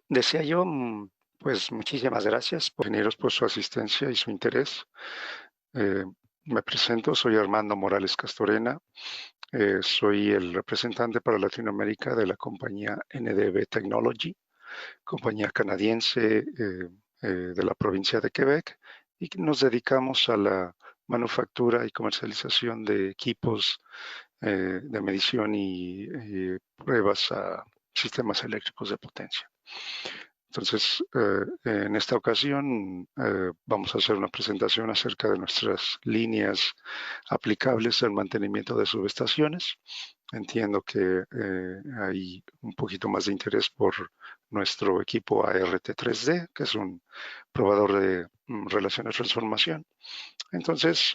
Decía yo, pues muchísimas gracias por veniros por su asistencia y su interés. Eh, Me presento, soy Armando Morales Castorena, soy el representante para Latinoamérica de la compañía NDB Technology, compañía canadiense de la provincia de Quebec, y que nos dedicamos a la manufactura y comercialización de equipos de medición y pruebas a sistemas eléctricos de potencia. Entonces, en esta ocasión vamos a hacer una presentación acerca de nuestras líneas aplicables al mantenimiento de subestaciones. Entiendo que hay un poquito más de interés por nuestro equipo ART3D, que es un probador de relaciones de transformación. Entonces,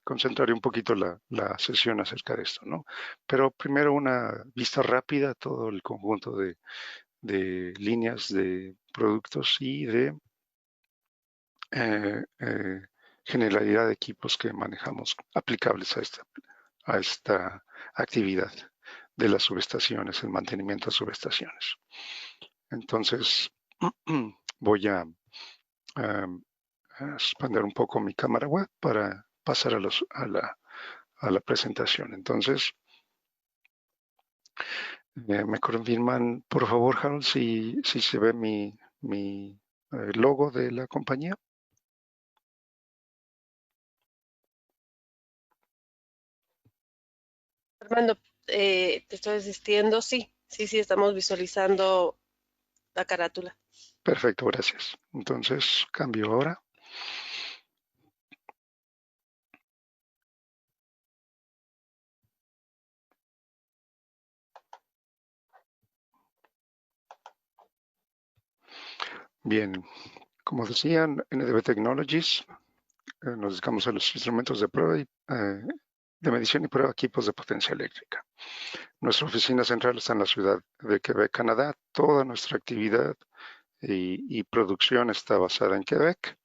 concentraré un poquito la sesión acerca de esto, ¿no? Pero primero una vista rápida a todo el conjunto de líneas de productos y de eh, eh, generalidad de equipos que manejamos aplicables a esta actividad de las subestaciones, el mantenimiento de subestaciones. Entonces, voy a expandir un poco mi cámara web para pasar a la presentación. Entonces, me confirman, por favor, Harold, si se ve mi logo de la compañía. Armando, te estoy asistiendo. Sí, sí, sí, estamos visualizando la carátula. Perfecto, gracias. Entonces, cambio ahora. Bien, como decían, NDB Technologies, nos dedicamos a los instrumentos de prueba y de medición y prueba de equipos de potencia eléctrica. Nuestra oficina central está en la ciudad de Quebec, Canadá. Toda nuestra actividad y producción está basada en Quebec.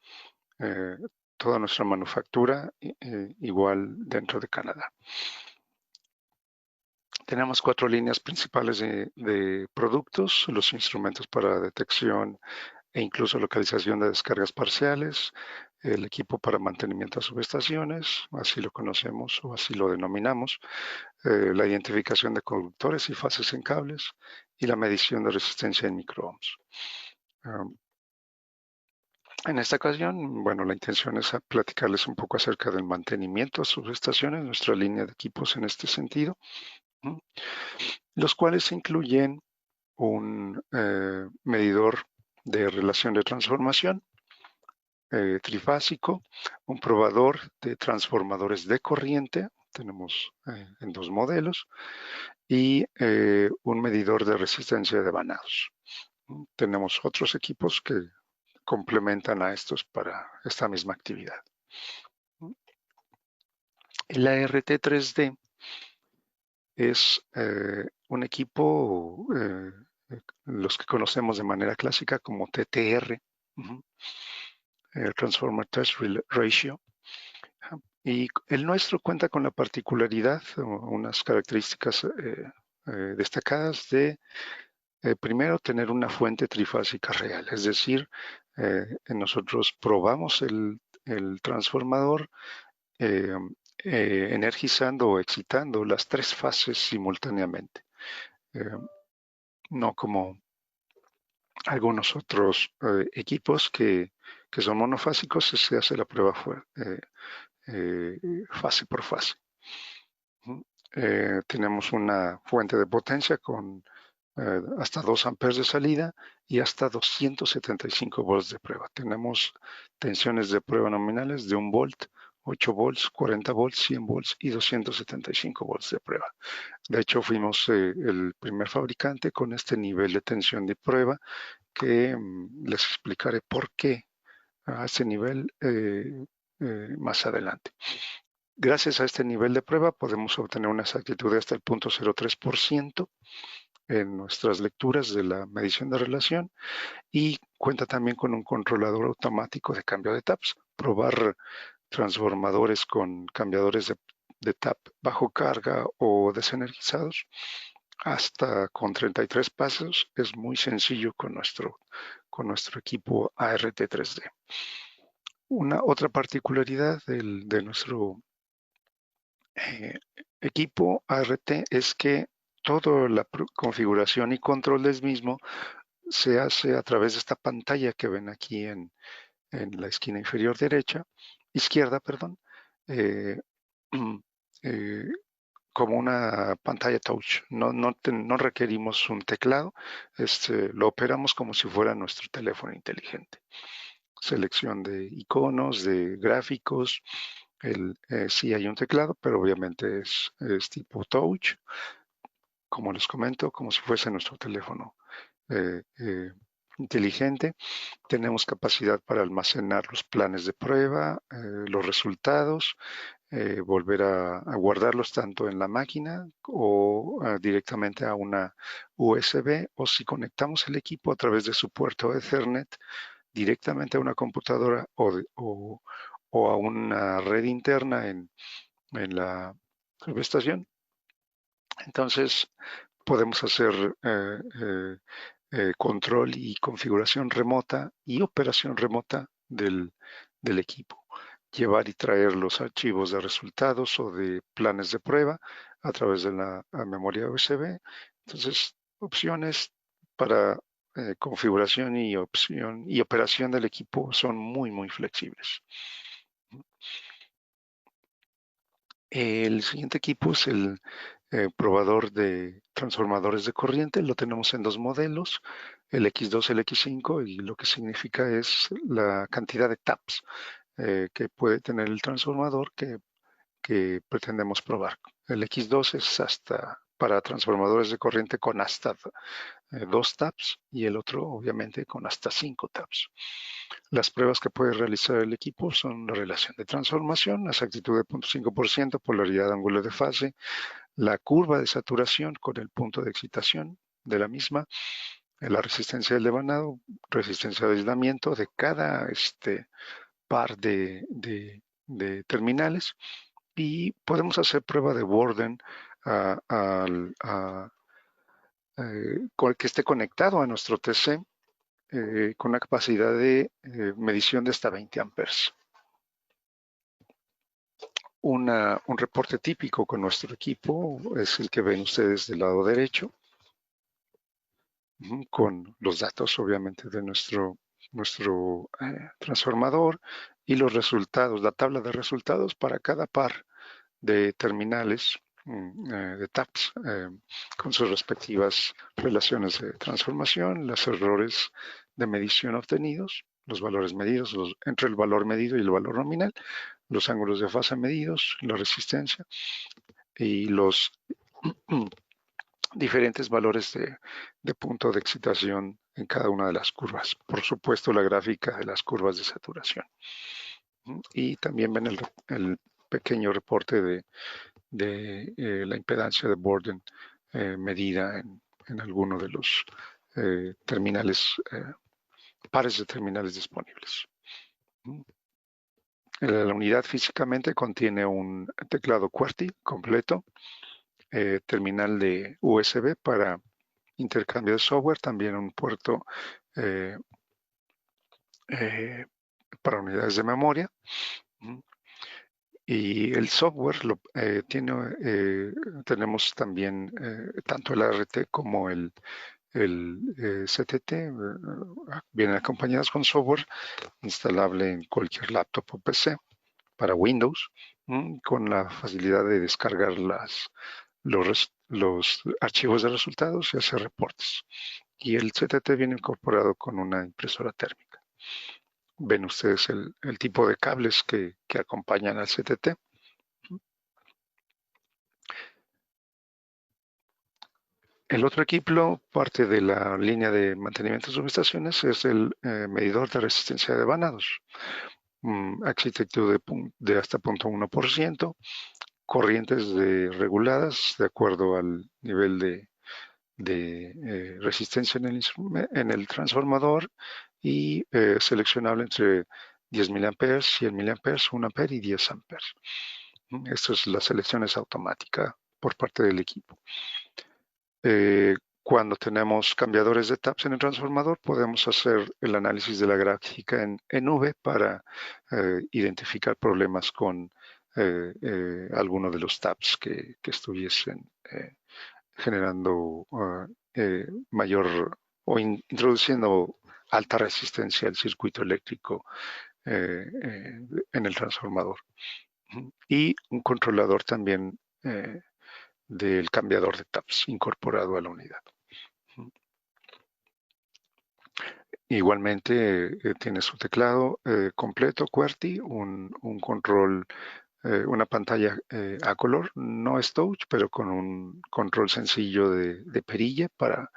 Eh, Toda nuestra manufactura igual dentro de Canadá. Tenemos 4 líneas principales de productos: los instrumentos para detección e incluso localización de descargas parciales, el equipo para mantenimiento de subestaciones, así lo conocemos o así lo denominamos, la identificación de conductores y fases en cables y la medición de resistencia en microohms. Um, en esta ocasión, bueno, la intención es platicarles un poco acerca del mantenimiento de subestaciones, nuestra línea de equipos en este sentido, ¿no? Los cuales incluyen un medidor de relación de transformación trifásico, un probador de transformadores de corriente, tenemos en 2 modelos, y un medidor de resistencia de vanados. Tenemos otros equipos que complementan a estos para esta misma actividad. El ART3D es un equipo, los que conocemos de manera clásica como TTR, Transformer Test Ratio, y el nuestro cuenta con la particularidad, unas características destacadas de, primero, tener una fuente trifásica real, es decir, nosotros probamos el transformador eh, energizando o excitando las 3 fases simultáneamente, eh, no como algunos otros equipos que son monofásicos, se hace la prueba fase por fase. Tenemos una fuente de potencia con hasta 2 amperes de salida y hasta 275 volts de prueba. Tenemos tensiones de prueba nominales de 1 volt, 8 volts, 40 volts, 100 volts y 275 volts de prueba. De hecho, fuimos el primer fabricante con este nivel de tensión de prueba que les explicaré por qué a este nivel más adelante. Gracias a este nivel de prueba podemos obtener una exactitud de hasta el 0.03% en nuestras lecturas de la medición de relación, y cuenta también con un controlador automático de cambio de taps. Probar transformadores con cambiadores de tap bajo carga o desenergizados hasta con 33 pasos. Es muy sencillo con nuestro equipo ART3D. Una otra particularidad de nuestro eh, equipo ART es que toda la configuración y control del mismo se hace a través de esta pantalla que ven aquí en la esquina inferior derecha, izquierda, perdón, eh, eh, como una pantalla touch. No requerimos un teclado, lo operamos como si fuera nuestro teléfono inteligente. Selección de iconos, de gráficos. Sí hay un teclado, pero obviamente es tipo touch, como les comento, como si fuese nuestro teléfono inteligente. Tenemos capacidad para almacenar los planes de prueba, los resultados, volver a guardarlos tanto en la máquina o directamente a una USB, o si conectamos el equipo a través de su puerto Ethernet directamente a una computadora o a una red interna en la subestación. Entonces podemos hacer control y configuración remota y operación remota del equipo. Llevar y traer los archivos de resultados o de planes de prueba a través de la memoria USB. Entonces, opciones para configuración y operación del equipo son muy, muy flexibles. El siguiente equipo es el probador de transformadores de corriente. Lo tenemos en dos modelos, el X2 y el X5, y lo que significa es la cantidad de taps que puede tener el transformador que pretendemos probar. El X2 es hasta para transformadores de corriente con hasta 2 taps y el otro obviamente con hasta 5 taps. Las pruebas que puede realizar el equipo son la relación de transformación, exactitud de 0.5%, polaridad, ángulo de fase, la curva de saturación con el punto de excitación de la misma, la resistencia del devanado, resistencia de aislamiento de cada par de terminales, y podemos hacer prueba de Borden que esté conectado a nuestro TC con una capacidad de medición de hasta 20 amperes. Un reporte típico con nuestro equipo es el que ven ustedes del lado derecho, con los datos obviamente de nuestro transformador y los resultados, la tabla de resultados para cada par de terminales de TAPS con sus respectivas relaciones de transformación, los errores de medición obtenidos, los valores medidos entre el valor medido y el valor nominal, los ángulos de fase medidos, la resistencia y los diferentes valores de punto de excitación en cada una de las curvas. Por supuesto, la gráfica de las curvas de saturación. Y también ven el pequeño reporte de la impedancia de Borden medida en alguno de los terminales, pares de terminales disponibles. La unidad físicamente contiene un teclado QWERTY completo, terminal de USB para intercambio de software, también un puerto eh, eh, para unidades de memoria. Y el software tenemos también tanto el ART como el CTT, vienen acompañados con software instalable en cualquier laptop o PC para Windows, con la facilidad de descargar los archivos de resultados y hacer reportes. Y el CTT viene incorporado con una impresora térmica. Ven ustedes el tipo de cables que acompañan al CTT. El otro equipo, parte de la línea de mantenimiento de subestaciones, es el medidor de resistencia de vanados. Exactitud de hasta 0.1%, corrientes reguladas de acuerdo al nivel de resistencia en el transformador y seleccionable entre 10 miliamperes, 100 miliamperes, 1 ampere y 10 amperes. Esto es la selección es automática por parte del equipo. Cuando tenemos cambiadores de taps en el transformador, podemos hacer el análisis de la gráfica en nube para identificar problemas con alguno de los taps que estuviesen generando mayor o introduciendo alta resistencia al circuito eléctrico en el transformador. Y un controlador también del cambiador de taps incorporado a la unidad. Igualmente tiene su teclado completo QWERTY, un control, una pantalla a color, no es touch, pero con un control sencillo de perilla para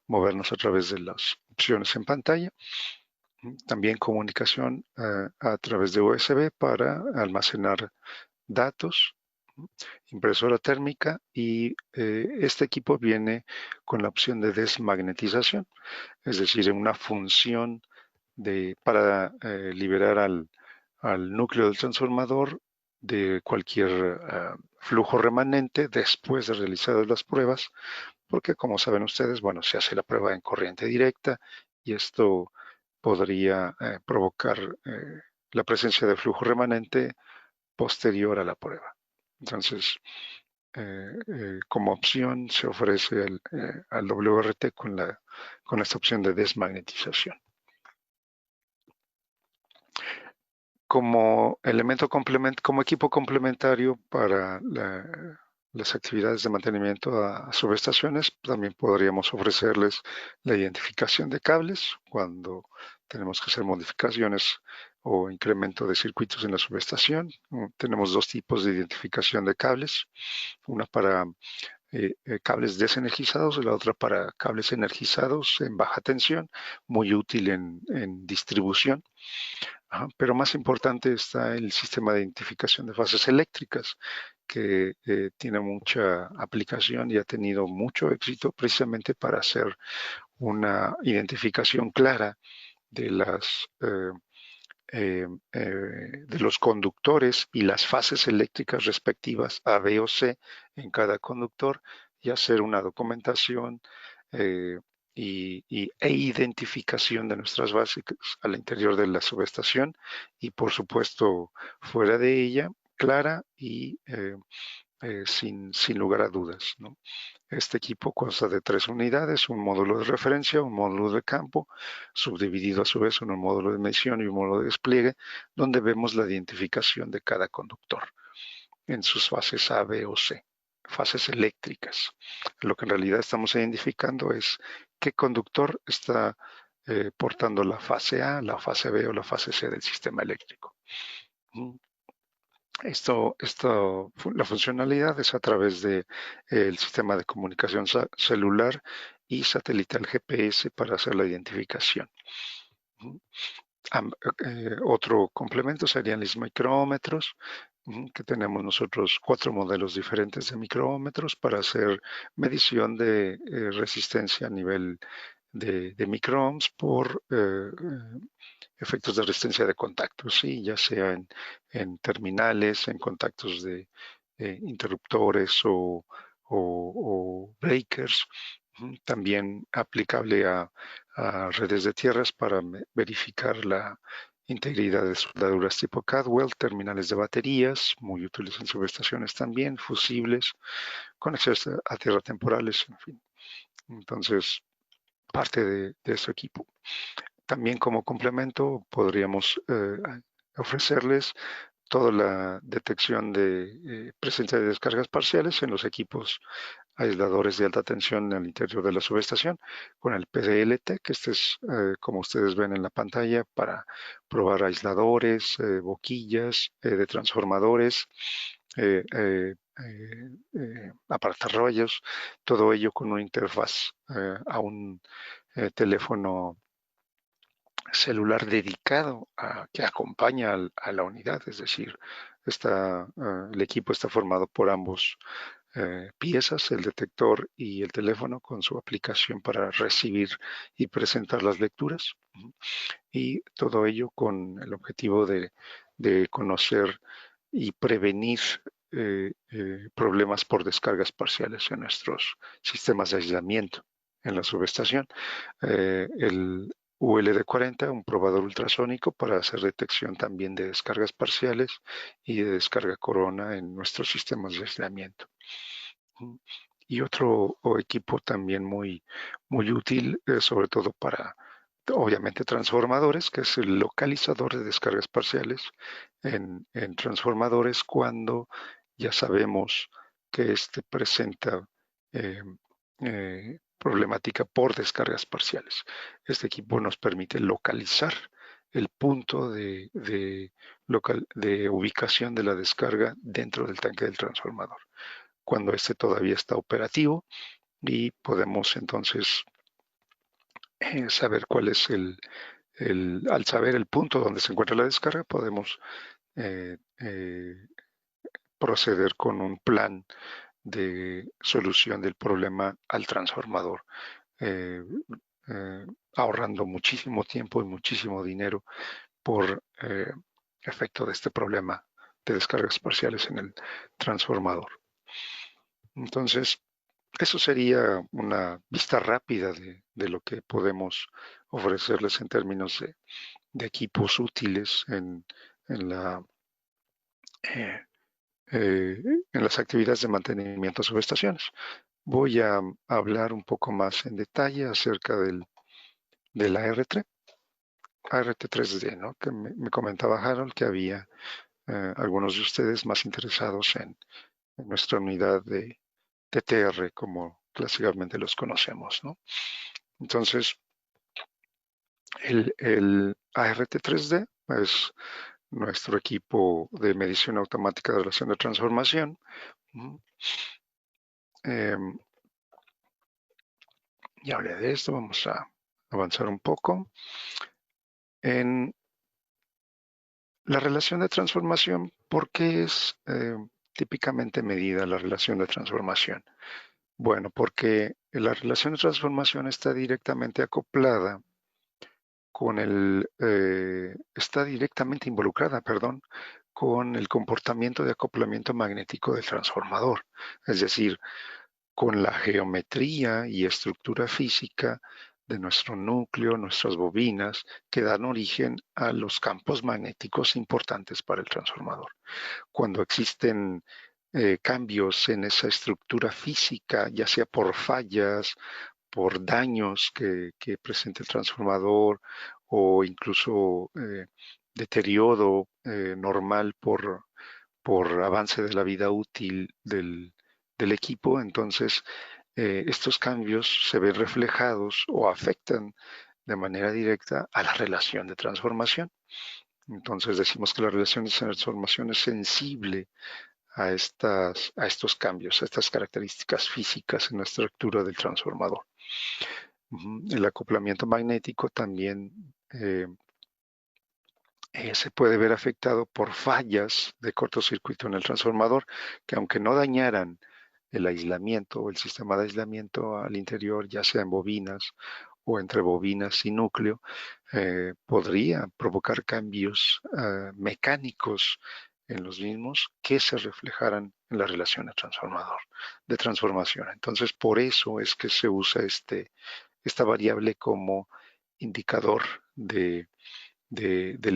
movernos a través de las opciones en pantalla. También comunicación a través de USB para almacenar datos, impresora térmica, y este equipo viene con la opción de desmagnetización, es decir, una función para liberar al núcleo del transformador de cualquier flujo remanente después de realizadas las pruebas, porque como saben ustedes, bueno, se hace la prueba en corriente directa y esto podría provocar la presencia de flujo remanente posterior a la prueba. Entonces, como opción se ofrece al WRT con esta opción de desmagnetización. Como elemento como equipo complementario para las actividades de mantenimiento a subestaciones, también podríamos ofrecerles la identificación de cables cuando tenemos que hacer modificaciones o incremento de circuitos en la subestación. Tenemos dos tipos de identificación de cables, una para cables desenergizados y la otra para cables energizados en baja tensión, muy útil en distribución. Ajá, pero más importante está el sistema de identificación de fases eléctricas, que tiene mucha aplicación y ha tenido mucho éxito precisamente para hacer una identificación clara de de los conductores y las fases eléctricas respectivas A, B o C en cada conductor, y hacer una documentación eh, e identificación de nuestras bases al interior de la subestación y por supuesto fuera de ella, clara y sin lugar a dudas, ¿no? Este equipo consta de 3 unidades, un módulo de referencia, un módulo de campo, subdividido a su vez en un módulo de medición y un módulo de despliegue, donde vemos la identificación de cada conductor en sus fases A, B o C, fases eléctricas. Lo que en realidad estamos identificando es qué conductor está portando la fase A, la fase B o la fase C del sistema eléctrico. La funcionalidad es a través de el sistema de comunicación celular y satelital GPS para hacer la identificación. Otro complemento serían los micrómetros, que tenemos nosotros 4 modelos diferentes de micrómetros para hacer medición de resistencia a nivel de microohms por efectos de resistencia de contactos, ¿sí? Ya sea en terminales, en contactos de interruptores o breakers. También aplicable a redes de tierras para verificar la integridad de soldaduras tipo Cadwell, terminales de baterías, muy útiles en subestaciones también, fusibles, conexiones a tierra temporales, en fin. Entonces, parte de su equipo. También como complemento podríamos ofrecerles toda la detección de presencia de descargas parciales en los equipos aisladores de alta tensión al interior de la subestación con el PDLT, que este es, como ustedes ven en la pantalla, para probar aisladores, boquillas de transformadores, apartarrollos, todo ello con una interfaz a un teléfono celular dedicado que acompaña a la unidad, es decir, el equipo está formado por ambos piezas, el detector y el teléfono con su aplicación para recibir y presentar las lecturas, y todo ello con el objetivo de conocer y prevenir problemas por descargas parciales en nuestros sistemas de aislamiento en la subestación. El ULD-40, un probador ultrasónico para hacer detección también de descargas parciales y de descarga corona en nuestros sistemas de aislamiento. Y otro equipo también muy útil, sobre todo para, obviamente, transformadores, que es el localizador de descargas parciales en transformadores cuando ya sabemos que este presenta eh, problemática por descargas parciales. Este equipo nos permite localizar el punto de ubicación de la descarga dentro del tanque del transformador cuando este todavía está operativo y podemos entonces saber cuál es al saber el punto donde se encuentra la descarga, podemos eh, eh, proceder con un plan de solución del problema al transformador, eh, eh, ahorrando muchísimo tiempo y muchísimo dinero por efecto de este problema de descargas parciales en el transformador. Entonces, eso sería una vista rápida de lo que podemos ofrecerles en términos de equipos útiles en la, eh, en las actividades de mantenimiento de subestaciones. Voy a hablar un poco más en detalle acerca del ART3D, ¿no? Que me comentaba Harold que había algunos de ustedes más interesados en nuestra unidad de TTR, como clásicamente los conocemos, ¿no? Entonces, el ART3D es nuestro equipo de medición automática de relación de transformación. Eh, ya hablé de esto, vamos a avanzar un poco. En la relación de transformación, ¿por qué es típicamente medida la relación de transformación? Bueno, porque la relación de transformación está directamente acoplada está directamente involucrada, perdón, con el comportamiento de acoplamiento magnético del transformador, es decir, con la geometría y estructura física de nuestro núcleo, nuestras bobinas, que dan origen a los campos magnéticos importantes para el transformador. Cuando existen cambios en esa estructura física, ya sea por fallas, por daños que presenta el transformador o incluso deterioro normal por avance de la vida útil del equipo, entonces estos cambios se ven reflejados o afectan de manera directa a la relación de transformación. Entonces decimos que la relación de transformación es sensible a estos cambios, a estas características físicas en la estructura del transformador. El acoplamiento magnético también se puede ver afectado por fallas de cortocircuito en el transformador, que aunque no dañaran el aislamiento o el sistema de aislamiento al interior, ya sea en bobinas o entre bobinas y núcleo, podría provocar cambios mecánicos en los mismos que se reflejaran en la relación de transformación. Entonces, por eso es que se usa esta variable como indicador del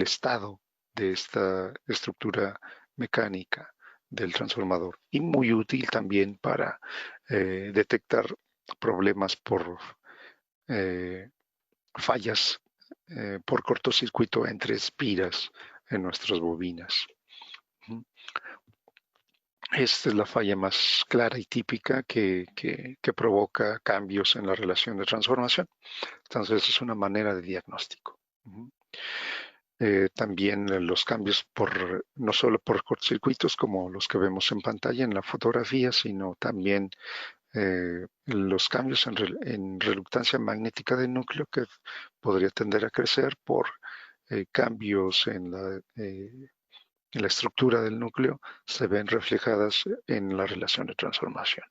estado de esta estructura mecánica del transformador y muy útil también para detectar problemas por eh, fallas por cortocircuito entre espiras en nuestras bobinas. Esta es la falla más clara y típica que provoca cambios en la relación de transformación. Entonces es una manera de diagnóstico. También los cambios no solo por cortocircuitos como los que vemos en pantalla en la fotografía, sino también los cambios en reluctancia magnética del núcleo que podría tender a crecer por cambios en la estructura del núcleo se ven reflejadas en la relación de transformación.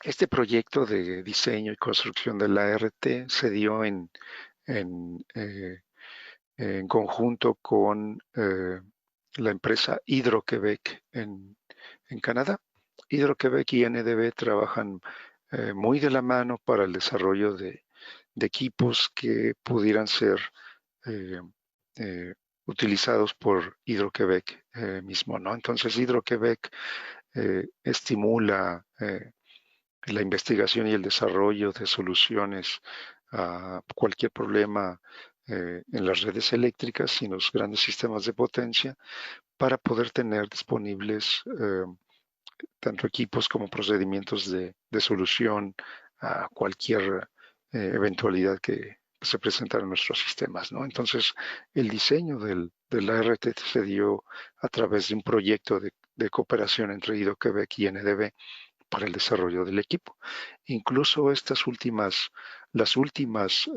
Este proyecto de diseño y construcción del ART se dio en conjunto con la empresa Hydro-Québec en Canadá. Hydro-Québec y NDB trabajan muy de la mano para el desarrollo de equipos que pudieran ser eh, eh, utilizados por Hydro-Québec mismo, ¿no? Entonces Hydro-Québec estimula la investigación y el desarrollo de soluciones a cualquier problema en las redes eléctricas y en los grandes sistemas de potencia para poder tener disponibles tanto equipos como procedimientos de solución a cualquier eventualidad que se presentara en nuestros sistemas, ¿no? Entonces, el diseño del ART se dio a través de un proyecto de cooperación entre Hydro-Québec y NDB para el desarrollo del equipo. Incluso las últimas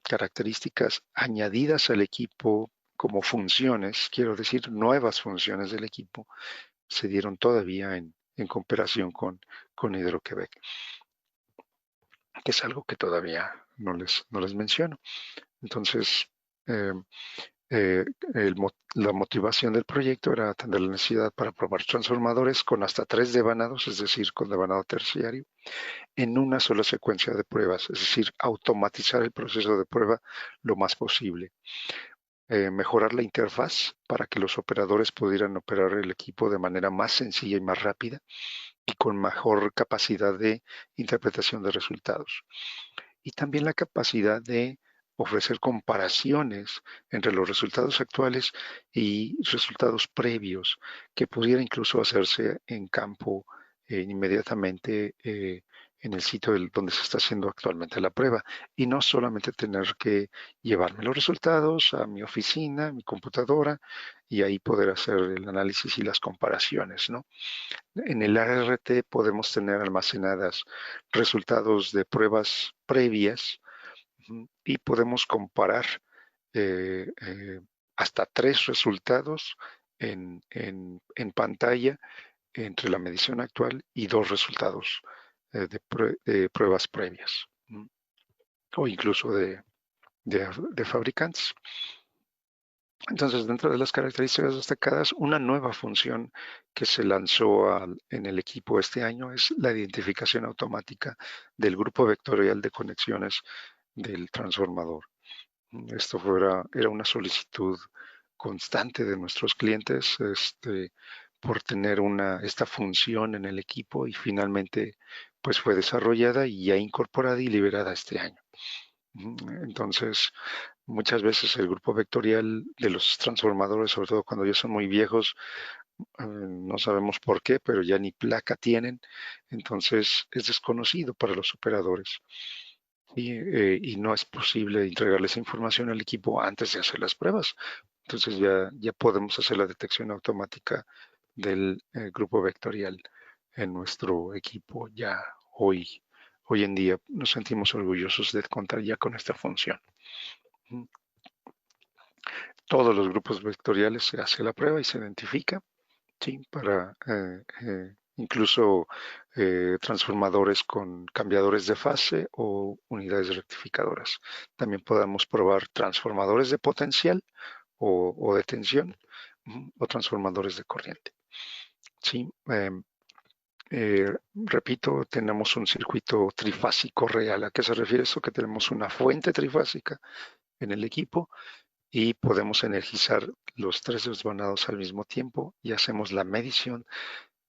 características añadidas al equipo como funciones, quiero decir, nuevas funciones del equipo, se dieron todavía en cooperación con Hidroquebec, que es algo que todavía no les menciono. Entonces, eh, eh, la motivación del proyecto era atender la necesidad para probar transformadores con hasta 3 devanados, es decir, con devanado terciario, en una sola secuencia de pruebas, es decir, automatizar el proceso de prueba lo más posible. Mejorar la interfaz para que los operadores pudieran operar el equipo de manera más sencilla y más rápida y con mejor capacidad de interpretación de resultados. Y también la capacidad de ofrecer comparaciones entre los resultados actuales y resultados previos, que pudiera incluso hacerse en campo inmediatamente en el sitio donde se está haciendo actualmente la prueba, y no solamente tener que llevarme los resultados a mi oficina, a mi computadora, y ahí poder hacer el análisis y las comparaciones, ¿no? En el ART podemos tener almacenadas resultados de pruebas previas y podemos comparar eh, eh, hasta 3 resultados en pantalla entre la medición actual y 2 resultados de pruebas previas o incluso de fabricantes. Entonces, dentro de las características destacadas, una nueva función que se lanzó en el equipo este año es la identificación automática del grupo vectorial de conexiones del transformador. Era una solicitud constante de nuestros clientes por tener esta función en el equipo y finalmente pues fue desarrollada y ya incorporada y liberada este año. Entonces, muchas veces el grupo vectorial de los transformadores, sobre todo cuando ya son muy viejos, no sabemos por qué, pero ya ni placa tienen, entonces es desconocido para los operadores y no es posible entregarle esa información al equipo antes de hacer las pruebas. Entonces ya podemos hacer la detección automática del grupo vectorial en nuestro equipo ya hoy en día. Nos sentimos orgullosos de contar ya con esta función. Todos los grupos vectoriales se hace la prueba y se identifica, ¿sí? Para incluso transformadores con cambiadores de fase o unidades rectificadoras. También podemos probar transformadores de potencial o de tensión o transformadores de corriente. Sí, repito, tenemos un circuito trifásico real. ¿A qué se refiere eso? Que tenemos una fuente trifásica en el equipo y podemos energizar los 3 desvanados al mismo tiempo y hacemos la medición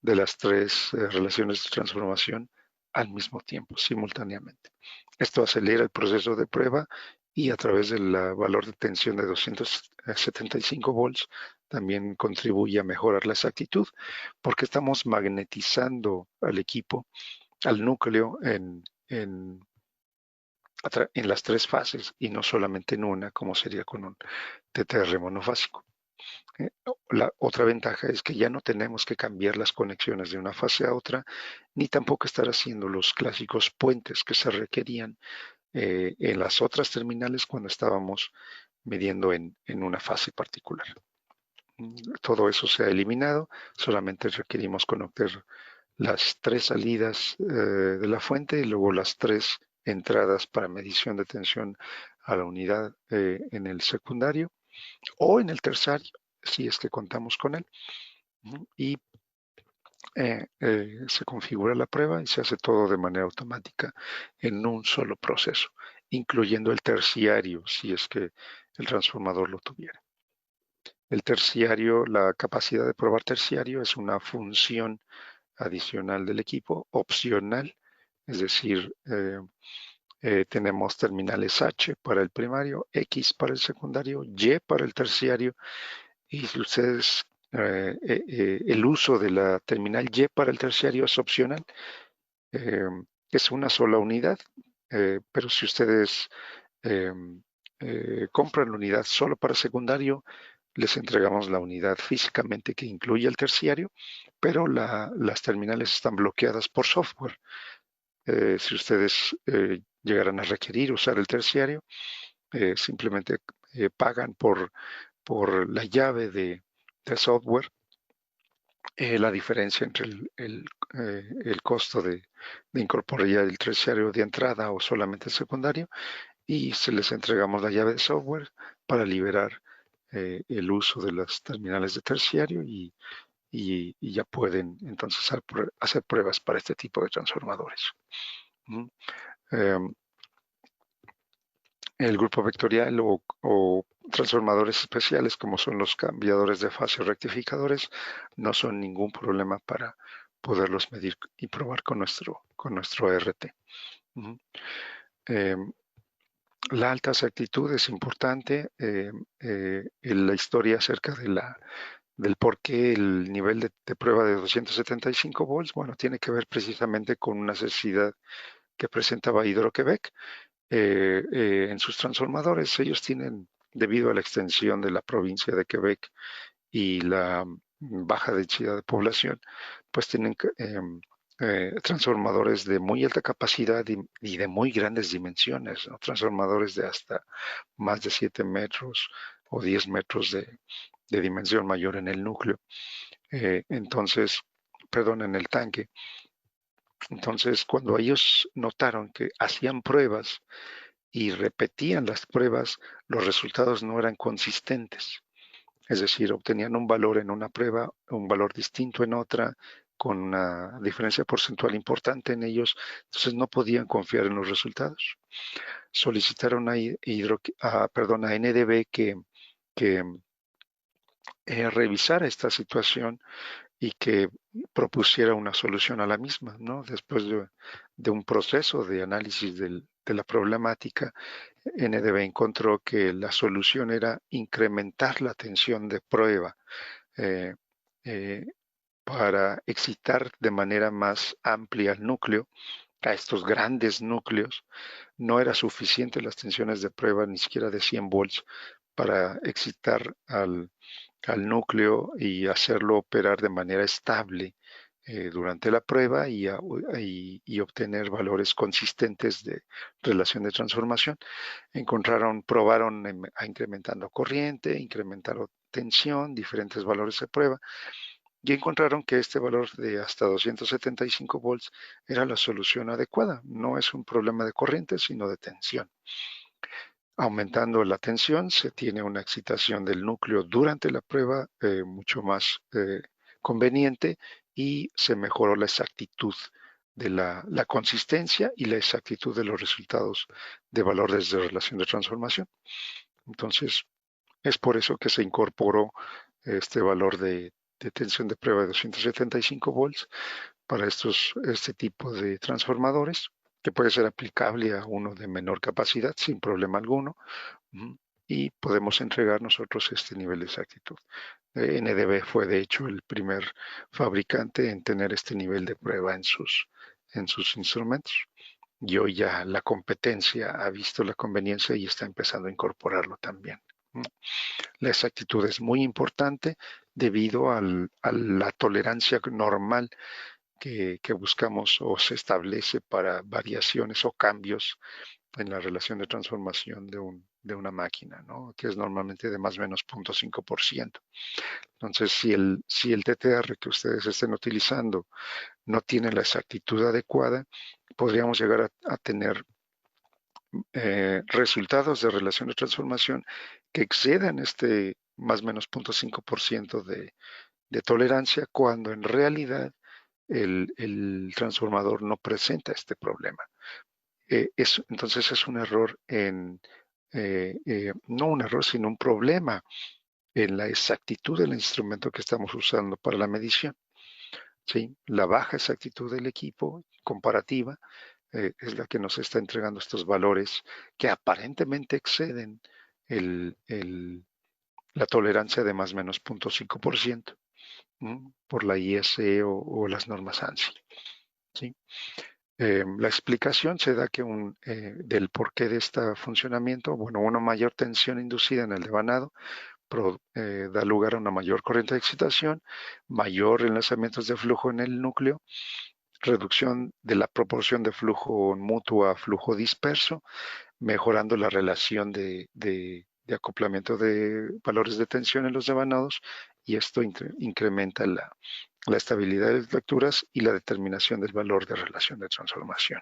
de las 3 relaciones de transformación al mismo tiempo, simultáneamente. Esto acelera el proceso de prueba y a través del valor de tensión de 275 volts también contribuye a mejorar la exactitud porque estamos magnetizando al equipo, al núcleo en las 3 fases y no solamente en una, como sería con un TTR monofásico. La otra ventaja es que ya no tenemos que cambiar las conexiones de una fase a otra, ni tampoco estar haciendo los clásicos puentes que se requerían en las otras terminales cuando estábamos midiendo en una fase particular. Todo eso se ha eliminado, solamente requerimos conectar las 3 salidas de la fuente y luego las 3 entradas para medición de tensión a la unidad en el secundario o en el terciario si es que contamos con él. Y se configura la prueba y se hace todo de manera automática en un solo proceso, incluyendo el terciario, si es que el transformador lo tuviera. El terciario, la capacidad de probar terciario es una función adicional del equipo, opcional, es decir, tenemos terminales H para el primario, X para el secundario, Y para el terciario, y si ustedes, el uso de la terminal Y para el terciario es opcional, eh, es una sola unidad, pero si ustedes eh, compran la unidad solo para secundario, les entregamos la unidad físicamente que incluye el terciario, pero las terminales están bloqueadas por software. Si ustedes llegaran a requerir usar el terciario, simplemente pagan por la llave de software, la diferencia entre el costo de incorporar ya el terciario de entrada o solamente el secundario, y se les entregamos la llave de software para liberar el uso de las terminales de terciario y ya pueden entonces hacer pruebas para este tipo de transformadores. ¿Mm? Eh, el grupo vectorial o transformadores especiales, como son los cambiadores de fase o rectificadores, no son ningún problema para poderlos medir y probar con nuestro RT. Eh, la alta exactitud es importante. La historia acerca del por qué el nivel de prueba de 275 volts, bueno, tiene que ver precisamente con una necesidad que presentaba Hydro-Québec en sus transformadores. Ellos tienen, debido a la extensión de la provincia de Quebec y la baja densidad de población, pues tienen transformadores de muy alta capacidad y de muy grandes dimensiones, ¿no? Transformadores de hasta más de 7 metros o 10 metros de dimensión mayor en el núcleo. Entonces, perdón, en el tanque. Entonces, cuando ellos notaron que hacían pruebas y repetían las pruebas, los resultados no eran consistentes. Es decir, obtenían un valor en una prueba, un valor distinto en otra, con una diferencia porcentual importante en ellos, entonces no podían confiar en los resultados. Solicitaron a NDB que revisara esta situación y que propusiera una solución a la misma, ¿no? Después de un proceso de análisis de la problemática, NDB encontró que la solución era incrementar la tensión de prueba eh, eh, para excitar de manera más amplia el núcleo, a estos grandes núcleos. No era suficiente las tensiones de prueba, ni siquiera de 100 volts, para excitar al núcleo y hacerlo operar de manera estable durante la prueba y obtener valores consistentes de relación de transformación. Probaron incrementando corriente, incrementaron tensión, diferentes valores de prueba, y encontraron que este valor de hasta 275 volts era la solución adecuada. No es un problema de corriente, sino de tensión. Aumentando la tensión, se tiene una excitación del núcleo durante la prueba mucho más conveniente, y se mejoró la exactitud de la consistencia y la exactitud de los resultados de valores de relación de transformación. Entonces, es por eso que se incorporó este valor de tensión de prueba de 275 volts para este tipo de transformadores, que puede ser aplicable a uno de menor capacidad sin problema alguno. Y podemos entregar nosotros este nivel de exactitud. NDB fue de hecho el primer fabricante en tener este nivel de prueba en sus instrumentos. Y hoy ya la competencia ha visto la conveniencia y está empezando a incorporarlo también. La exactitud es muy importante debido a la tolerancia normal que buscamos o se establece para variaciones o cambios en la relación de transformación de una máquina, ¿no? Que es normalmente de más o menos 0.5%. Entonces, si el TTR que ustedes estén utilizando no tiene la exactitud adecuada, podríamos llegar a tener resultados de relación de transformación que excedan más o menos 0.5% de tolerancia, cuando en realidad el transformador no presenta este problema. Entonces es un error no un error, sino un problema en la exactitud del instrumento que estamos usando para la medición. ¿Sí? La baja exactitud del equipo comparativa es la que nos está entregando estos valores que aparentemente exceden la tolerancia de más o menos 0.5%, por la ISE o las normas ANSI. ¿Sí? La explicación se da del porqué de este funcionamiento. Bueno, una mayor tensión inducida en el devanado da lugar a una mayor corriente de excitación, mayor enlazamientos de flujo en el núcleo, reducción de la proporción de flujo mutuo a flujo disperso, mejorando la relación de acoplamiento de valores de tensión en los devanados, y esto incrementa la estabilidad de las lecturas y la determinación del valor de relación de transformación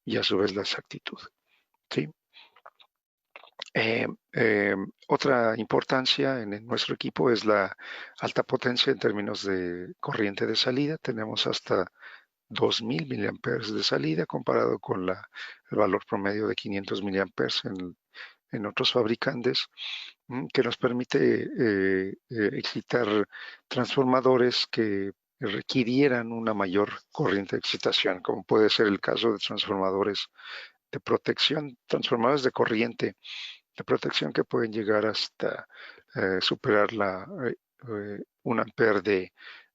y a su vez la exactitud. ¿Sí? Eh, eh, Otra importancia en nuestro equipo es la alta potencia en términos de corriente de salida. Tenemos hasta 2000 miliamperes de salida comparado con el valor promedio de 500 miliamperes en otros fabricantes, que nos permite excitar transformadores que requirieran una mayor corriente de excitación, como puede ser el caso de transformadores de protección, transformadores de corriente de protección que pueden llegar hasta superar 1 amper de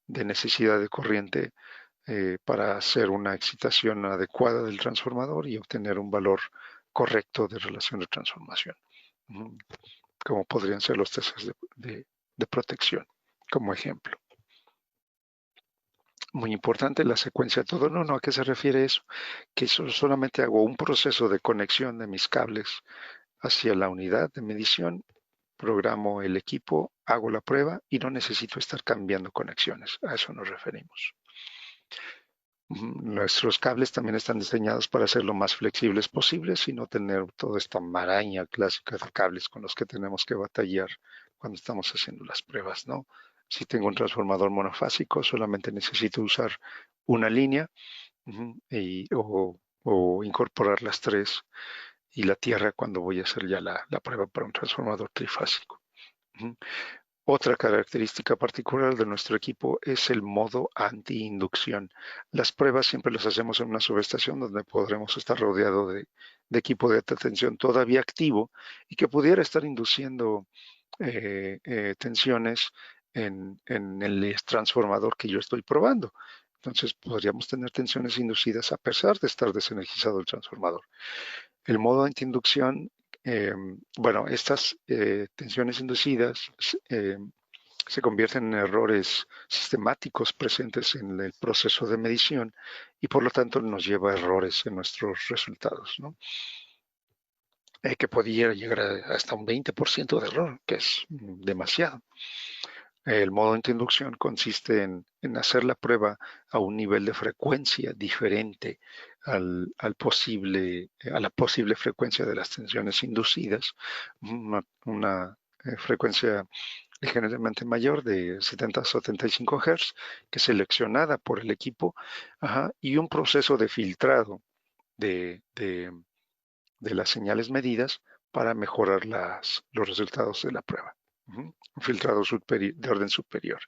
necesidad de corriente para hacer una excitación adecuada del transformador y obtener un valor correcto de relación de transformación, como podrían ser los testes de protección, como ejemplo. Muy importante la secuencia todo en uno. ¿A qué se refiere eso? Que solamente hago un proceso de conexión de mis cables hacia la unidad de medición, programo el equipo, hago la prueba y no necesito estar cambiando conexiones. A eso nos referimos. Nuestros cables también están diseñados para ser lo más flexibles posibles y no tener toda esta maraña clásica de cables con los que tenemos que batallar cuando estamos haciendo las pruebas, ¿no? Si tengo un transformador monofásico, solamente necesito usar una línea, o incorporar las tres y la tierra cuando voy a hacer ya la prueba para un transformador trifásico. Otra característica particular de nuestro equipo es el modo anti-inducción. Las pruebas siempre las hacemos en una subestación donde podremos estar rodeado de equipo de alta tensión todavía activo y que pudiera estar induciendo tensiones en el transformador que yo estoy probando. Entonces podríamos tener tensiones inducidas a pesar de estar desenergizado el transformador. El modo antiinducción, bueno, estas tensiones inducidas se convierten en errores sistemáticos presentes en el proceso de medición y por lo tanto nos lleva a errores en nuestros resultados, ¿no? Que podría llegar hasta un 20% de error, que es demasiado. El modo de inducción consiste en hacer la prueba a un nivel de frecuencia diferente a la posible frecuencia de las tensiones inducidas, una frecuencia ligeramente mayor de 70 a 75 Hz, que es seleccionada por el equipo, y un proceso de filtrado de, de, de las señales medidas para mejorar los resultados de la prueba. Un filtrado de orden superior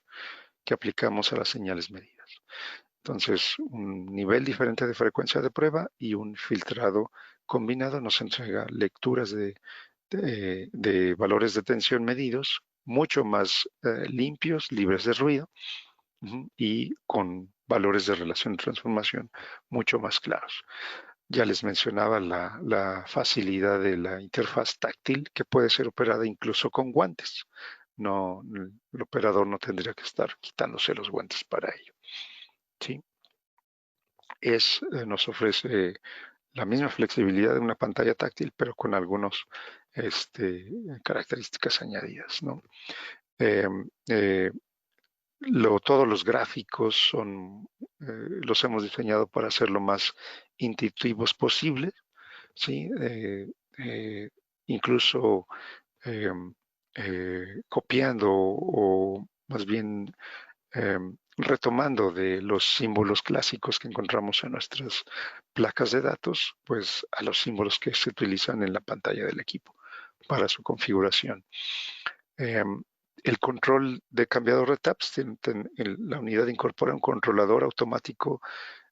que aplicamos a las señales medidas. Entonces, un nivel diferente de frecuencia de prueba y un filtrado combinado nos entrega lecturas de valores de tensión medidos mucho más limpios, libres de ruido, y con valores de relación de transformación mucho más claros. Ya les mencionaba la facilidad de la interfaz táctil que puede ser operada incluso con guantes. No, el operador no tendría que estar quitándose los guantes para ello. ¿Sí? Nos ofrece la misma flexibilidad de una pantalla táctil, pero con algunas características añadidas, ¿no? Eh, eh, Todos los gráficos los hemos diseñado para ser lo más intuitivos posible, ¿sí? Incluso eh, copiando o más bien retomando de los símbolos clásicos que encontramos en nuestras placas de datos, pues a los símbolos que se utilizan en la pantalla del equipo para su configuración. El control de cambiador de taps, la unidad incorpora un controlador automático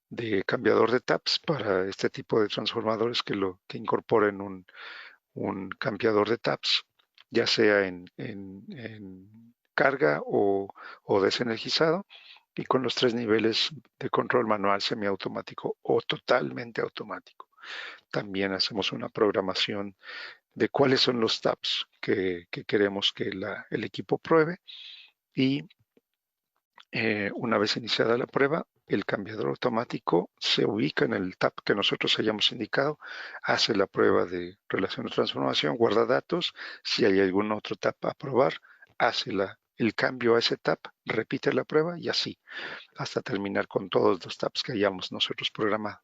de cambiador de taps para este tipo de transformadores que incorporen un cambiador de taps, ya sea en carga o desenergizado, y con los tres niveles de control manual, semiautomático o totalmente automático. También hacemos una programación de cuáles son los taps que queremos que el equipo pruebe y una vez iniciada la prueba, el cambiador automático se ubica en el tab que nosotros hayamos indicado, hace la prueba de relación de transformación, guarda datos, si hay algún otro tab a probar, hace el cambio a ese tab, repite la prueba y así, hasta terminar con todos los tabs que hayamos nosotros programado.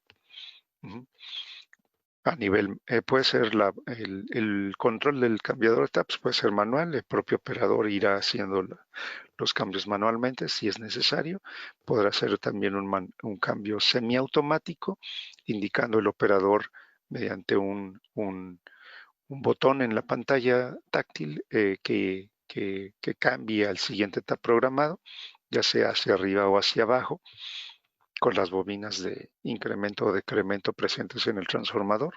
Uh-huh. A nivel, puede ser el control del cambiador de taps, puede ser manual, el propio operador irá haciendo los cambios manualmente si es necesario. Podrá ser también un cambio semiautomático, indicando el operador mediante un botón en la pantalla táctil que cambie al siguiente tab programado, ya sea hacia arriba o hacia abajo, con las bobinas de incremento o decremento presentes en el transformador,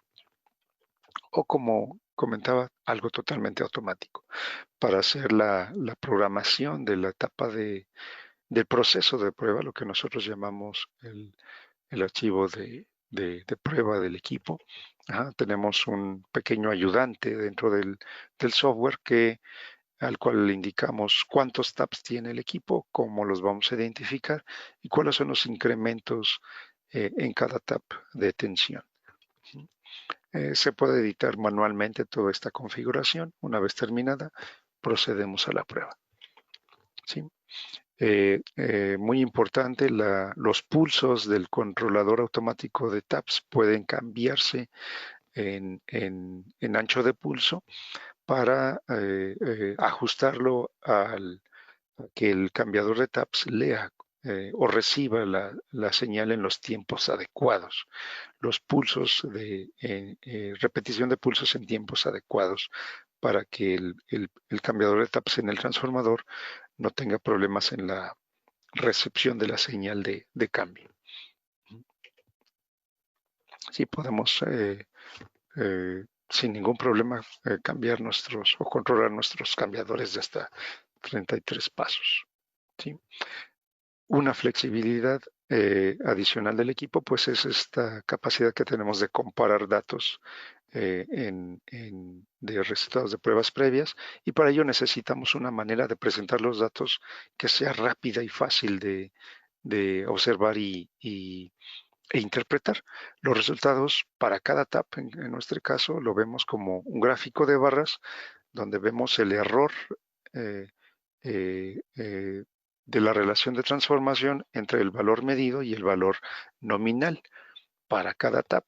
o como comentaba, algo totalmente automático para hacer la programación de la etapa del proceso de prueba, lo que nosotros llamamos el archivo de prueba del equipo. Ajá, tenemos un pequeño ayudante dentro del software al cual le indicamos cuántos tabs tiene el equipo, cómo los vamos a identificar y cuáles son los incrementos en cada tab de tensión. Se puede editar manualmente toda esta configuración. Una vez terminada, procedemos a la prueba. ¿Sí? Muy importante, los pulsos del controlador automático de taps pueden cambiarse en ancho de pulso para ajustarlo a que el cambiador de taps lea o reciba la señal en los tiempos adecuados, los pulsos de repetición de pulsos en tiempos adecuados para que el cambiador de taps en el transformador no tenga problemas en la recepción de la señal de cambio. Sí, podemos sin ningún problema cambiar o controlar nuestros cambiadores de hasta 33 pasos. ¿Sí? Una flexibilidad adicional del equipo, pues es esta capacidad que tenemos de comparar datos de resultados de pruebas previas, y para ello necesitamos una manera de presentar los datos que sea rápida y fácil de observar e interpretar. Los resultados para cada tab, en nuestro caso, lo vemos como un gráfico de barras donde vemos el error eh, eh, eh, de la relación de transformación entre el valor medido y el valor nominal para cada tab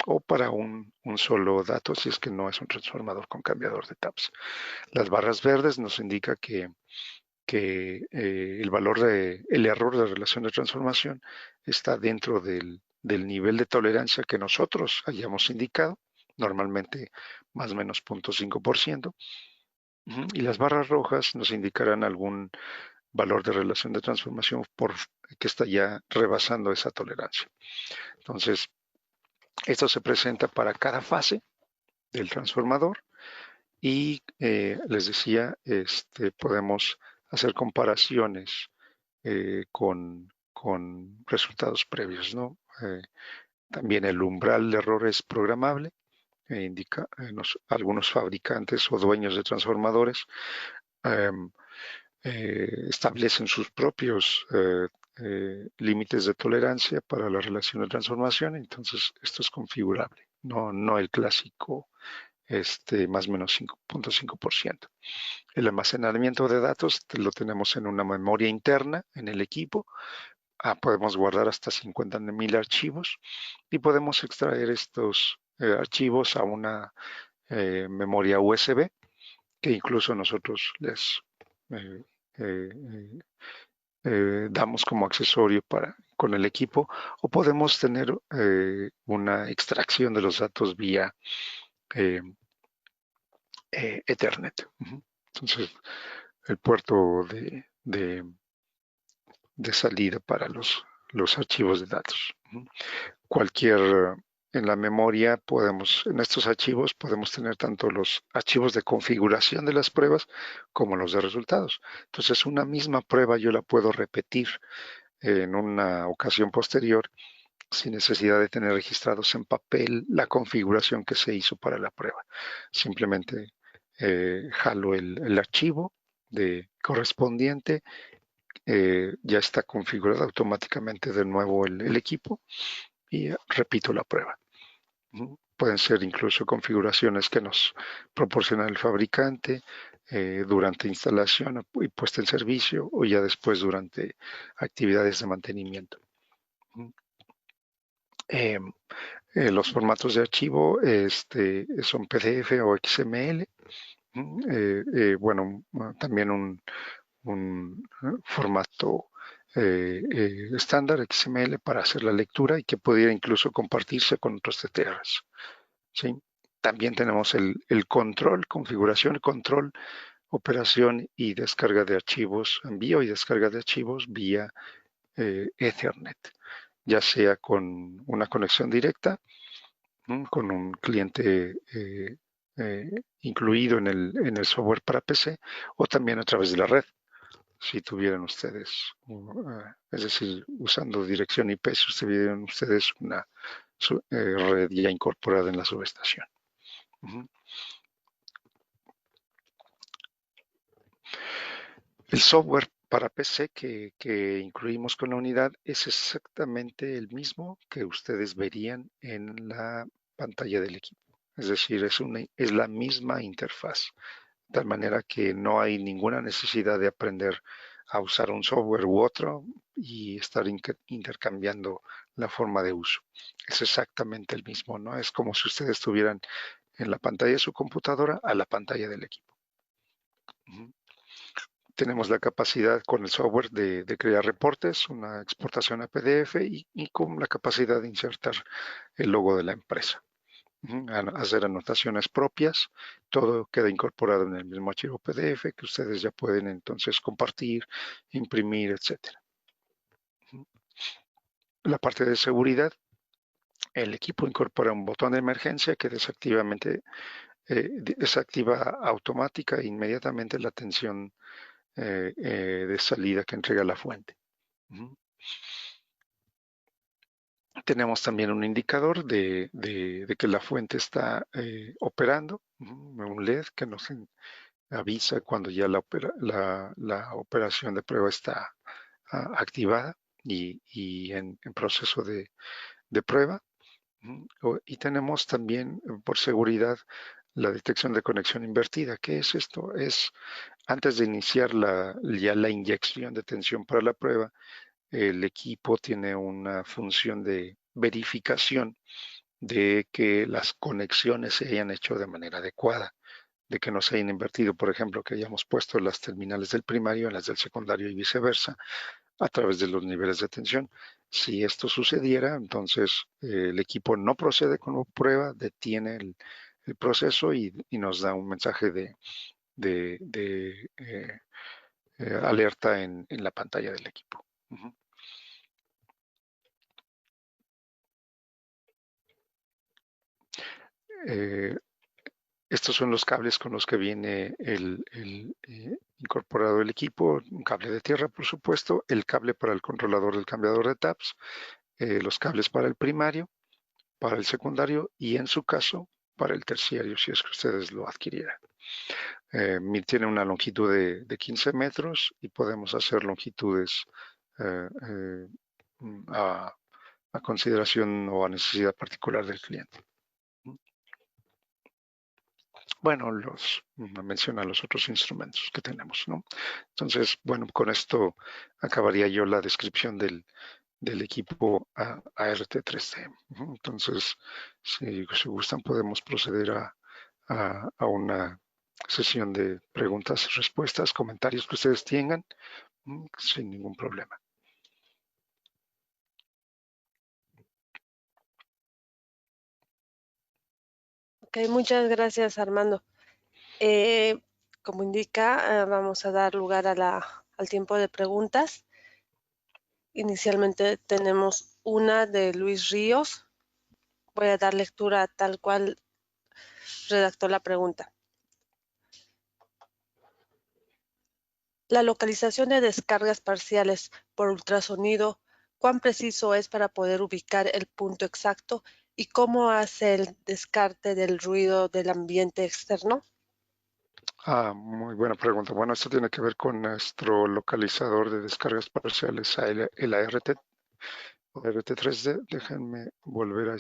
o para un solo dato si es que no es un transformador con cambiador de tabs. Las barras verdes nos indica que el error de relación de transformación está dentro del nivel de tolerancia que nosotros hayamos indicado, normalmente más o menos 0.5%, y las barras rojas nos indicarán algún valor de relación de transformación que está ya rebasando esa tolerancia. Entonces, esto se presenta para cada fase del transformador y les decía, podemos hacer comparaciones con resultados previos, ¿no? También el umbral de error es programable, indica algunos fabricantes o dueños de transformadores eh, establecen sus propios límites de tolerancia para la relación de transformación, entonces esto es configurable, no el clásico más o menos 5.5%. El almacenamiento de datos lo tenemos en una memoria interna en el equipo. Podemos guardar hasta 50.000 archivos y podemos extraer estos archivos a una memoria USB que incluso nosotros les eh, eh, damos como accesorio con el equipo, o podemos tener una extracción de los datos vía eh, Ethernet. Entonces, el puerto de salida para los archivos de datos. Cualquier, en la memoria podemos, en estos archivos podemos tener tanto los archivos de configuración de las pruebas como los de resultados. Entonces, una misma prueba yo la puedo repetir en una ocasión posterior sin necesidad de tener registrados en papel la configuración que se hizo para la prueba. Simplemente jalo el archivo correspondiente, ya está configurado automáticamente de nuevo el equipo y repito la prueba. Pueden ser incluso configuraciones que nos proporciona el fabricante durante instalación y puesta en servicio, o ya después durante actividades de mantenimiento. Eh, los formatos de archivo son PDF o XML. Bueno, también un formato estándar XML para hacer la lectura y que pudiera incluso compartirse con otros TTRs. ¿Sí? También tenemos el control, configuración, control, operación y descarga de archivos, envío y descarga de archivos vía Ethernet, ya sea con una conexión directa, con un cliente eh, incluido en el software para PC, o también a través de la red. Si tuvieran ustedes, es decir, usando dirección IP, si tuvieran ustedes una red ya incorporada en la subestación. El software para PC que incluimos con la unidad es exactamente el mismo que ustedes verían en la pantalla del equipo. Es decir, es la misma interfaz, de tal manera que no hay ninguna necesidad de aprender a usar un software u otro y estar intercambiando la forma de uso. Es exactamente el mismo, ¿no? Es como si ustedes estuvieran en la pantalla de su computadora a la pantalla del equipo. Tenemos la capacidad con el software de crear reportes, una exportación a PDF y con la capacidad de insertar el logo de la empresa. Hacer anotaciones propias, todo queda incorporado en el mismo archivo PDF que ustedes ya pueden entonces compartir, imprimir, etcétera. La parte de seguridad, el equipo incorpora un botón de emergencia que desactiva automática e inmediatamente la atención de salida que entrega la fuente. Tenemos también un indicador de que la fuente está operando, un LED que nos avisa cuando ya la operación de prueba está activada y en proceso de prueba. Y tenemos también, por seguridad, la detección de conexión invertida. ¿Qué es esto? Es antes de iniciar ya la inyección de tensión para la prueba, el equipo tiene una función de verificación de que las conexiones se hayan hecho de manera adecuada, de que no se hayan invertido, por ejemplo, que hayamos puesto las terminales del primario en las del secundario y viceversa, a través de los niveles de tensión. Si esto sucediera, entonces el equipo no procede con la prueba, detiene el proceso y nos da un mensaje de alerta en la pantalla del equipo. Eh, Estos son los cables con los que viene incorporado el equipo, un cable de tierra, por supuesto, el cable para el controlador del cambiador de taps, los cables para el primario, para el secundario y en su caso para el terciario, si es que ustedes lo adquirieran. Tiene una longitud de 15 metros y podemos hacer longitudes eh, eh, a, a consideración o a necesidad particular del cliente. Bueno, menciona los otros instrumentos que tenemos, ¿no? Entonces, bueno, con esto acabaría yo la descripción del equipo ART3D. Entonces, si gustan, podemos proceder a una sesión de preguntas, respuestas, comentarios que ustedes tengan, sin ningún problema. Ok, muchas gracias, Armando. Eh, Como indica, vamos a dar lugar a al tiempo de preguntas. Inicialmente tenemos una de Luis Ríos. Voy a dar lectura tal cual redactó la pregunta. La localización de descargas parciales por ultrasonido, ¿cuán preciso es para poder ubicar el punto exacto y cómo hace el descarte del ruido del ambiente externo? Muy buena pregunta. Bueno, esto tiene que ver con nuestro localizador de descargas parciales, el ART, ART3D. Déjenme volver a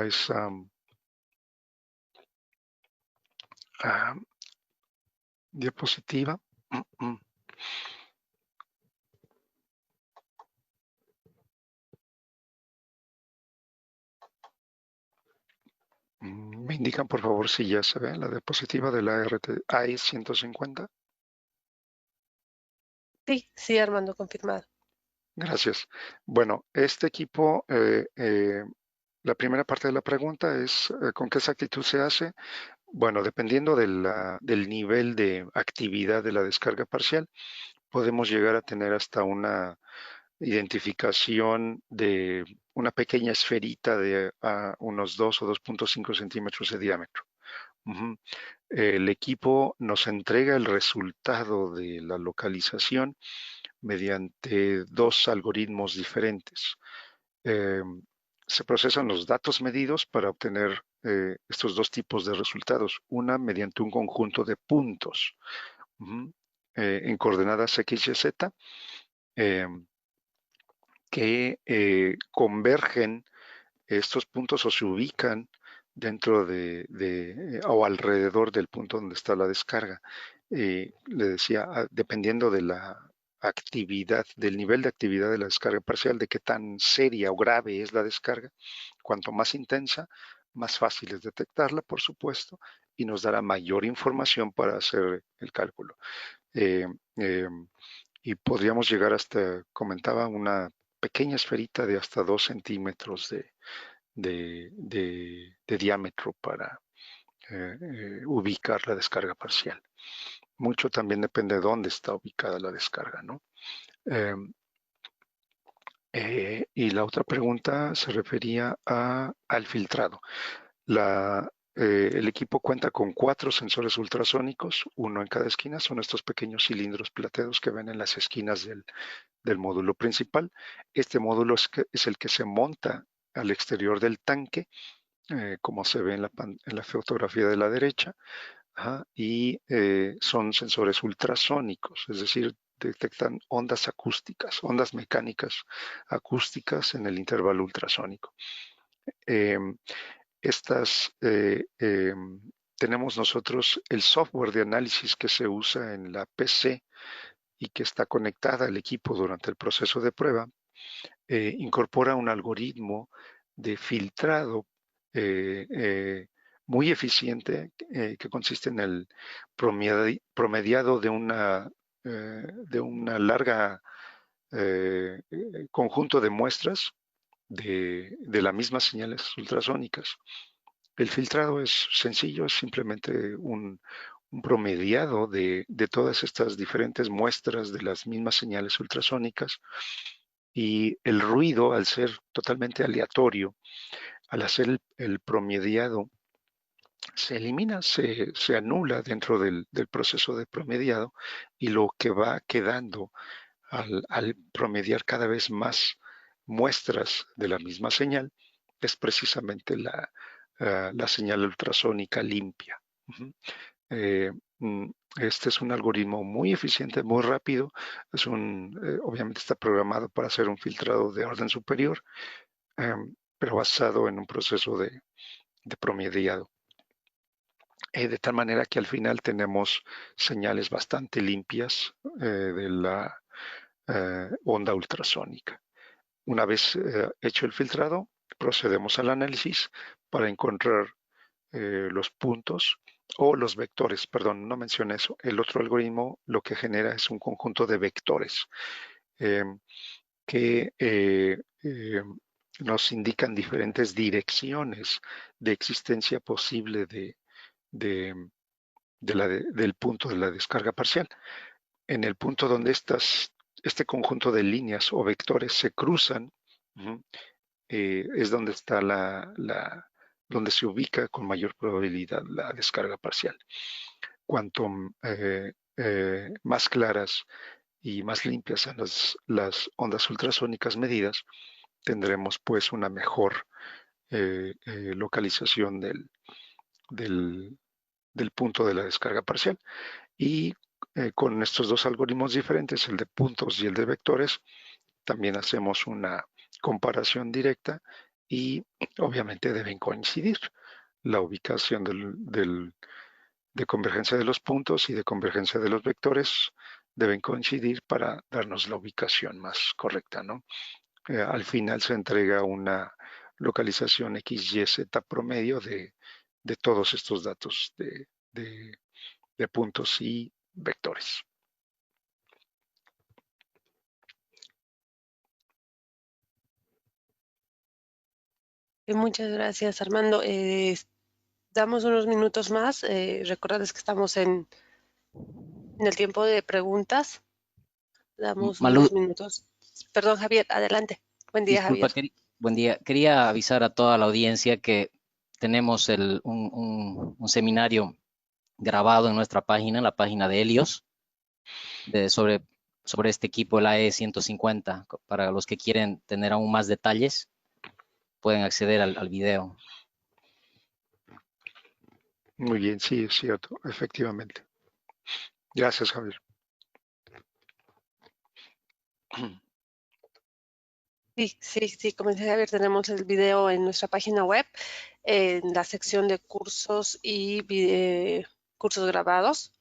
esa ah, diapositiva. Mm, mm. ¿Me indican, por favor, si ya se ve la diapositiva de la AI 150? Sí, sí, Armando, confirmado. Gracias. Bueno, este equipo, la primera parte de la pregunta es ¿con qué exactitud se hace? Bueno, dependiendo del nivel de actividad de la descarga parcial, podemos llegar a tener hasta una identificación de una pequeña esferita de unos 2 o 2.5 centímetros de diámetro. Ujú. El equipo nos entrega el resultado de la localización mediante dos algoritmos diferentes. Eh, Se procesan los datos medidos para obtener estos dos tipos de resultados. Una mediante un conjunto de puntos, ujú, en coordenadas X y Z, eh, que convergen estos puntos o se ubican dentro o alrededor del punto donde está la descarga. Le decía, dependiendo de la actividad, del nivel de actividad de la descarga parcial, de qué tan seria o grave es la descarga, cuanto más intensa, más fácil es detectarla, por supuesto, y nos dará mayor información para hacer el cálculo. Eh, eh, y podríamos llegar hasta, comentaba, una pequeña esferita de hasta 2 centímetros de diámetro para ubicar la descarga parcial. Mucho también depende de dónde está ubicada la descarga, ¿no? Eh, y la otra pregunta se refería al filtrado. El equipo cuenta con 4 sensores ultrasónicos, uno en cada esquina, son estos pequeños cilindros plateados que ven en las esquinas del módulo principal. Este módulo es el que se monta al exterior del tanque, como se ve en la fotografía de la derecha, y son sensores ultrasónicos, es decir, detectan ondas acústicas, ondas mecánicas acústicas en el intervalo ultrasónico. Em, estas, tenemos nosotros el software de análisis que se usa en la PC y que está conectada al equipo durante el proceso de prueba, incorpora un algoritmo de filtrado eh, eh, muy eficiente que consiste en el promediado de una larga conjunto de muestras de las mismas señales ultrasónicas. El filtrado es sencillo, es simplemente un promediado de todas estas diferentes muestras de las mismas señales ultrasónicas y el ruido, al ser totalmente aleatorio, al hacer el promediado, se elimina, se anula dentro del proceso de promediado y lo que va quedando al promediar cada vez más muestras de la misma señal es precisamente la señal ultrasónica limpia. Ujú. Eh, mm, este es un algoritmo muy eficiente, muy rápido. Obviamente está programado para hacer un filtrado de orden superior, pero basado en un proceso de promediado. De tal manera que al final tenemos señales bastante limpias de la onda ultrasónica. Una vez hecho el filtrado, procedemos al análisis para encontrar los puntos o los vectores, perdón, no mencioné eso. El otro algoritmo lo que genera es un conjunto de vectores eh, que nos indican diferentes direcciones de existencia posible de, del punto de la descarga parcial. En el punto donde este conjunto de líneas o vectores se cruzan, es donde está donde se ubica con mayor probabilidad la descarga parcial. Cuanto más claras y más limpias sean las ondas ultrasónicas medidas, tendremos pues una mejor localización del, del punto de la descarga parcial. Y con estos dos algoritmos diferentes, el de puntos y el de vectores, también hacemos una comparación directa y obviamente deben coincidir la ubicación de convergencia de los puntos y de convergencia de los vectores deben coincidir para darnos la ubicación más correcta, ¿no? Al final se entrega una localización XYZ promedio de todos estos datos de puntos y vectores. Muchas gracias, Armando. Damos unos minutos más. Recordarles que estamos en el tiempo de preguntas. Damos Malú, unos minutos. Perdón, Javier, adelante. Buen día, disculpa, Javier. buen día. Quería avisar a toda la audiencia que tenemos un seminario grabado en nuestra página, en la página de Helios, sobre este equipo, el AE150. Para los que quieren tener aún más detalles, pueden acceder al video. Muy bien, sí, es cierto, efectivamente. Gracias, Javier. Sí, como dice Javier, tenemos el video en nuestra página web, en la sección de cursos y cursos grabados.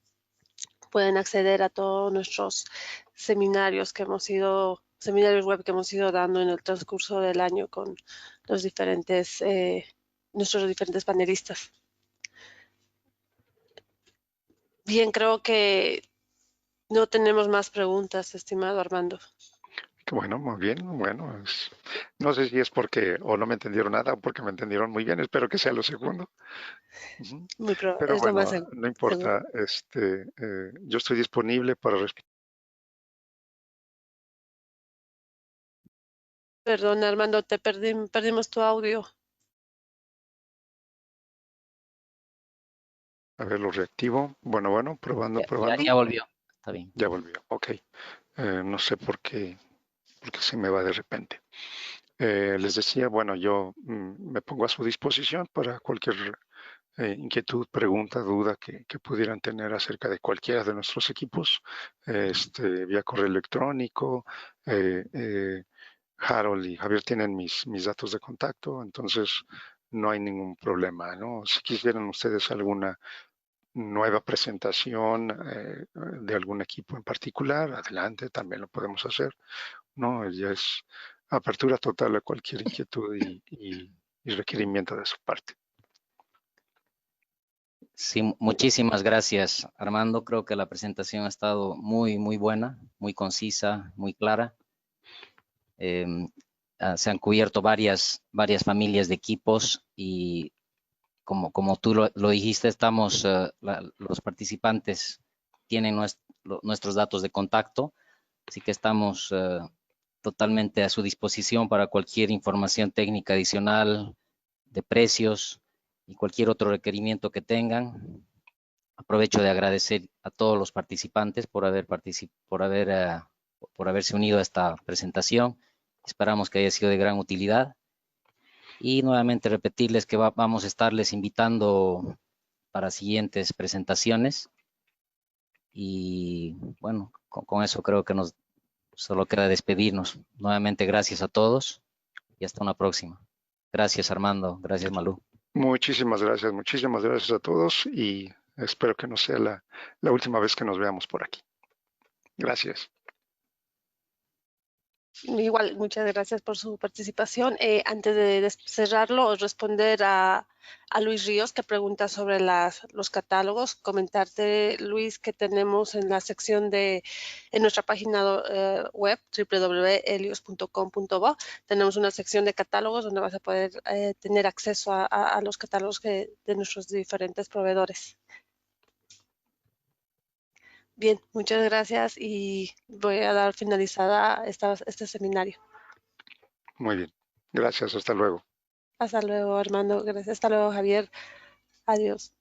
Pueden acceder a todos nuestros seminarios web que hemos ido dando en el transcurso del año con los nuestros diferentes panelistas. Bien, creo que no tenemos más preguntas, estimado Armando. Qué bueno, muy bien. Bueno, no sé si es porque o no me entendieron nada o porque me entendieron muy bien. Espero que sea lo segundo. Ujú. Pero Es lo más bueno, no seguro. importa. Yo estoy disponible para responder. Perdón, Armando, perdimos tu audio. A ver, lo reactivo. Bueno, probando, probando. Ya volvió. Está bien. Ya volvió. Ok. No sé por qué se me va de repente. Les decía, bueno, yo me pongo a su disposición para cualquier inquietud, pregunta, duda que pudieran tener acerca de cualquiera de nuestros equipos, vía correo electrónico. Harold y Javier tienen mis datos de contacto, entonces no hay ningún problema, ¿no? Si quisieran ustedes alguna nueva presentación de algún equipo en particular, adelante, también lo podemos hacer, ¿no? Ya es apertura total a cualquier inquietud y requerimiento de su parte. Sí, muchísimas gracias, Armando. Creo que la presentación ha estado muy buena, muy concisa, muy clara. Se han cubierto varias familias de equipos y como tú lo dijiste, los participantes tienen nuestros datos de contacto, así que estamos totalmente a su disposición para cualquier información técnica adicional de precios y cualquier otro requerimiento que tengan. Aprovecho de agradecer a todos los participantes por haberse unido a esta presentación. Esperamos que haya sido de gran utilidad. Y nuevamente repetirles que vamos a estarles invitando para siguientes presentaciones. Y bueno, con eso creo que nos solo queda despedirnos. Nuevamente gracias a todos y hasta una próxima. Gracias Armando, gracias Malú. Muchísimas gracias a todos y espero que no sea la última vez que nos veamos por aquí. Gracias. Igual, muchas gracias por su participación. Antes de cerrarlo, responder a Luis Ríos, que pregunta sobre los catálogos. Comentarte, Luis, que tenemos en la sección en nuestra página web, www.helios.com.bo, tenemos una sección de catálogos donde vas a poder tener acceso a los catálogos de nuestros diferentes proveedores. Bien, muchas gracias y voy a dar finalizada este seminario. Muy bien. Gracias. Hasta luego. Hasta luego, Armando. Gracias. Hasta luego, Javier. Adiós.